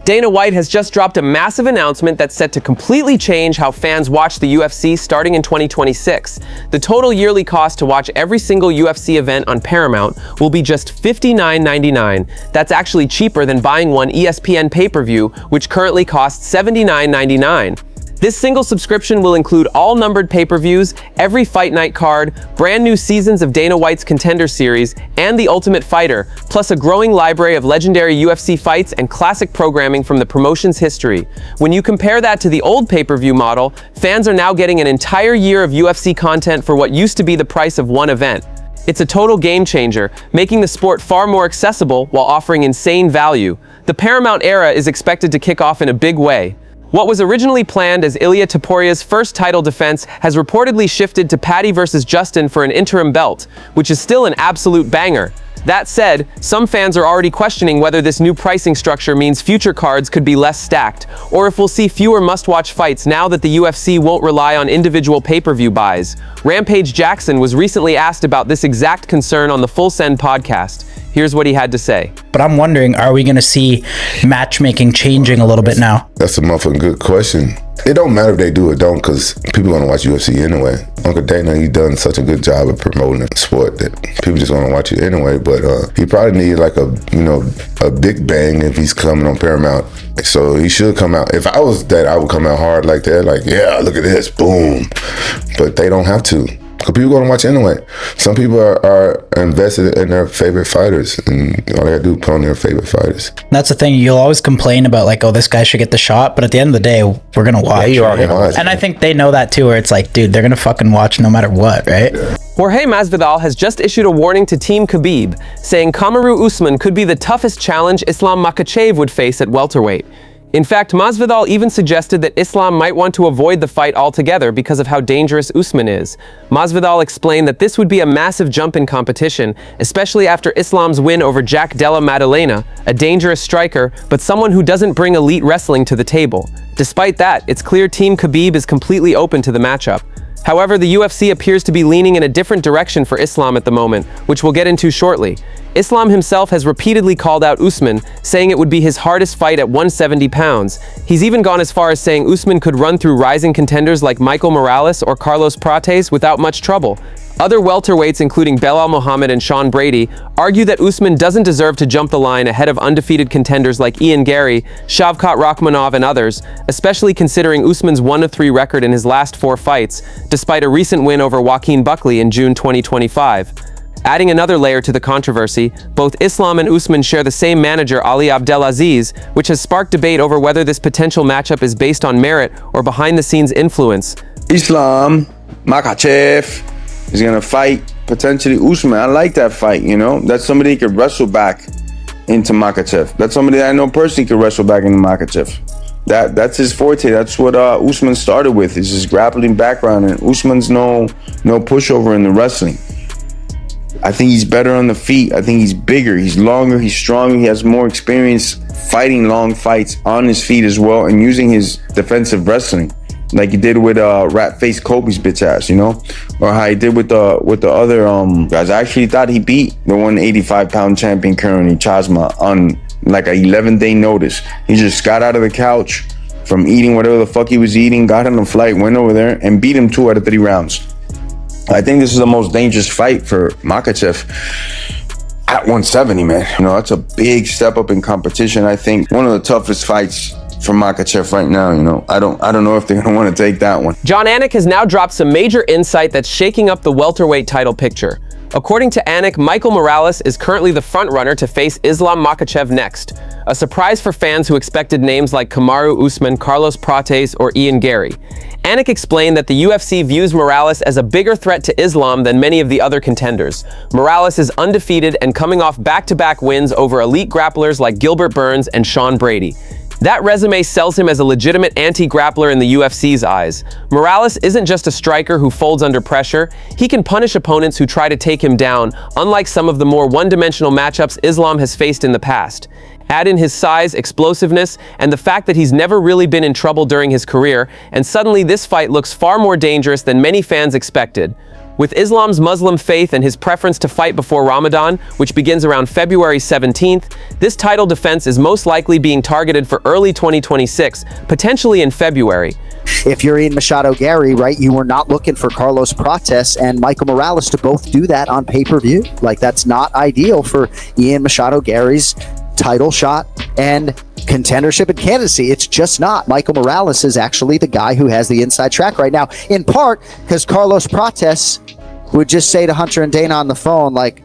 Dana White has just dropped a massive announcement that's set to completely change how fans watch the UFC starting in 2026. The total yearly cost to watch every single UFC event on Paramount will be just $59.99. That's actually cheaper than buying one ESPN pay-per-view, which currently costs $79.99. This single subscription will include all numbered pay-per-views, every Fight Night card, brand new seasons of Dana White's Contender Series, and The Ultimate Fighter, plus a growing library of legendary UFC fights and classic programming from the promotion's history. When you compare that to the old pay-per-view model, fans are now getting an entire year of UFC content for what used to be the price of one event. It's a total game changer, making the sport far more accessible while offering insane value. The Paramount era is expected to kick off in a big way. What was originally planned as Ilia Topuria's first title defense has reportedly shifted to Paddy versus Justin for an interim belt, which is still an absolute banger. That said, some fans are already questioning whether this new pricing structure means future cards could be less stacked, or if we'll see fewer must-watch fights now that the UFC won't rely on individual pay-per-view buys. Rampage Jackson was recently asked about this exact concern on the Full Send podcast. Here's what he had to say. But I'm wondering, are we going to see matchmaking changing a little bit now? That's a motherfucking good question. It don't matter if they do or don't, because people going to watch UFC anyway. Uncle Dana, he done such a good job of promoting the sport that people just going to watch it anyway. But he probably need like a big bang if he's coming on Paramount. So he should come out. If I was that, I would come out hard like that. Like, yeah, look at this, boom. But they don't have to. Because people going to watch anyway. Some people are invested in their favorite fighters, and all they got to do is put on their favorite fighters. That's the thing. You'll always complain about like, oh, this guy should get the shot, but at the end of the day, we're going to watch. Yeah, you are going to watch. And I think they know that too, where it's like, dude, they're going to fucking watch no matter what, right? Yeah. Jorge Masvidal has just issued a warning to Team Khabib, saying Kamaru Usman could be the toughest challenge Islam Makhachev would face at welterweight. In fact, Masvidal even suggested that Islam might want to avoid the fight altogether because of how dangerous Usman is. Masvidal explained that this would be a massive jump in competition, especially after Islam's win over Jack Della Maddalena, a dangerous striker, but someone who doesn't bring elite wrestling to the table. Despite that, it's clear Team Khabib is completely open to the matchup. However, the UFC appears to be leaning in a different direction for Islam at the moment, which we'll get into shortly. Islam himself has repeatedly called out Usman, saying it would be his hardest fight at 170 pounds. He's even gone as far as saying Usman could run through rising contenders like Michael Morales or Carlos Prates without much trouble. Other welterweights, including Belal Muhammad and Sean Brady, argue that Usman doesn't deserve to jump the line ahead of undefeated contenders like Ian Gary, Shavkat Rakhmonov, and others, especially considering Usman's 1-3 record in his last 4 fights, despite a recent win over Joaquin Buckley in June 2025. Adding another layer to the controversy, both Islam and Usman share the same manager, Ali Abdelaziz, which has sparked debate over whether this potential matchup is based on merit or behind-the-scenes influence. Islam Makhachev is gonna fight potentially Usman. I like that fight, you know? That's somebody who could wrestle back into Makhachev. That's somebody that I know personally could wrestle back into Makhachev. That's his forte. That's what Usman started with, is his grappling background, and Usman's no pushover in the wrestling. I think he's better on the feet. I think he's bigger, he's longer, he's stronger, he has more experience fighting long fights on his feet as well, and using his defensive wrestling like he did with rat-faced Kobe's bitch ass, you know, or how he did with the other guys. I actually thought he beat the 185-pound champion currently, Chazma, on like a 11-day notice. He just got out of the couch from eating whatever the fuck he was eating, got on a flight, went over there and beat him 2 out of 3 rounds. I think this is the most dangerous fight for Makhachev at 170, man. You know, that's a big step up in competition. I think one of the toughest fights for Makhachev right now, you know. I don't know if they're gonna want to take that one. Jon Anik has now dropped some major insight that's shaking up the welterweight title picture. According to Anik, Michael Morales is currently the frontrunner to face Islam Makhachev next, a surprise for fans who expected names like Kamaru Usman, Carlos Prates, or Ian Gary. Anik explained that the UFC views Morales as a bigger threat to Islam than many of the other contenders. Morales is undefeated and coming off back-to-back wins over elite grapplers like Gilbert Burns and Sean Brady. That resume sells him as a legitimate anti-grappler in the UFC's eyes. Morales isn't just a striker who folds under pressure. He can punish opponents who try to take him down, unlike some of the more one-dimensional matchups Islam has faced in the past. Add in his size, explosiveness, and the fact that he's never really been in trouble during his career, and suddenly this fight looks far more dangerous than many fans expected. With Islam's Muslim faith and his preference to fight before Ramadan, which begins around February 17th, this title defense is most likely being targeted for early 2026, potentially in February. If you're Ian Machado Gary, right, you were not looking for Carlos Prates and Michael Morales to both do that on pay-per-view. Like, that's not ideal for Ian Machado Gary's title shot and contendership and candidacy. It's just not. Michael Morales is actually the guy who has the inside track right now, in part because Carlos Prates would just say to Hunter and Dana on the phone, like,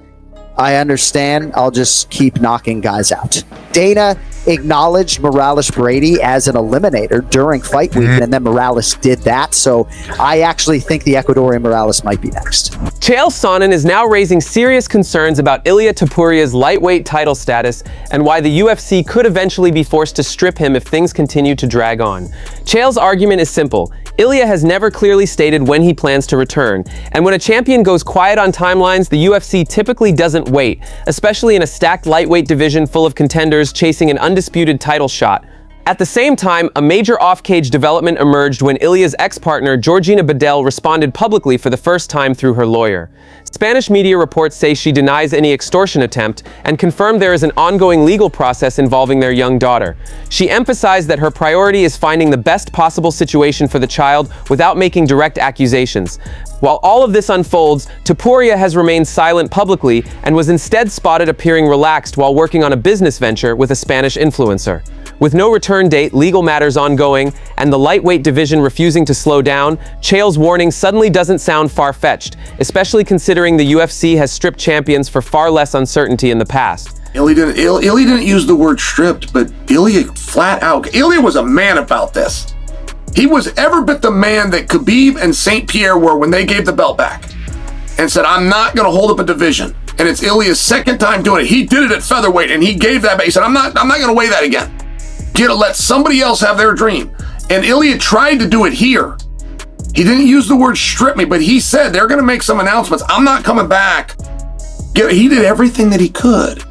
I understand, I'll just keep knocking guys out. Dana acknowledged Morales Brady as an eliminator during fight week, and then Morales did that, so I actually think the Ecuadorian Morales might be next. Chael Sonnen is now raising serious concerns about Ilia Topuria's lightweight title status and why the UFC could eventually be forced to strip him if things continue to drag on. Chael's argument is simple. Ilia has never clearly stated when he plans to return, and when a champion goes quiet on timelines, the UFC typically doesn't wait, especially in a stacked lightweight division full of contenders chasing an undisputed title shot. At the same time, a major off-cage development emerged when Ilia's ex-partner Georgina Bedell responded publicly for the first time through her lawyer. Spanish media reports say she denies any extortion attempt and confirmed there is an ongoing legal process involving their young daughter. She emphasized that her priority is finding the best possible situation for the child without making direct accusations. While all of this unfolds, Topuria has remained silent publicly and was instead spotted appearing relaxed while working on a business venture with a Spanish influencer. With no return date, legal matters ongoing, and the lightweight division refusing to slow down, Chael's warning suddenly doesn't sound far-fetched, especially considering the UFC has stripped champions for far less uncertainty in the past. Ilia didn't use the word stripped, but Ilia flat out. Ilia was a man about this. He was every bit the man that Khabib and St. Pierre were when they gave the belt back and said, I'm not going to hold up a division. And it's Ilia's second time doing it. He did it at featherweight, and he gave that back. He said, I'm not going to weigh that again. Let somebody else have their dream. And Ilia tried to do it here. He didn't use the word strip me, but he said they're going to make some announcements. I'm not coming back. He did everything that he could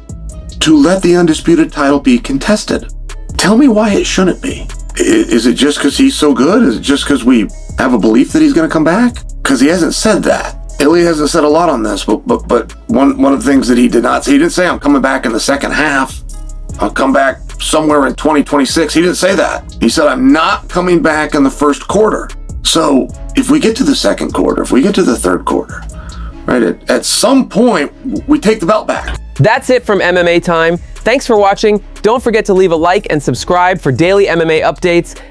to let the undisputed title be contested. Tell me why it shouldn't be. Is it just because he's so good? Is it just because we have a belief that he's going to come back? Because he hasn't said that. Ilia hasn't said a lot on this, but one of the things that he did not say, he didn't say I'm coming back in the second half. I'll come back somewhere in 2026. He didn't say that. He said, I'm not coming back in the first quarter. So if we get to the second quarter, if we get to the third quarter, right, at some point, we take the belt back. That's it from MMA Time. Thanks for watching. Don't forget to leave a like and subscribe for daily MMA updates.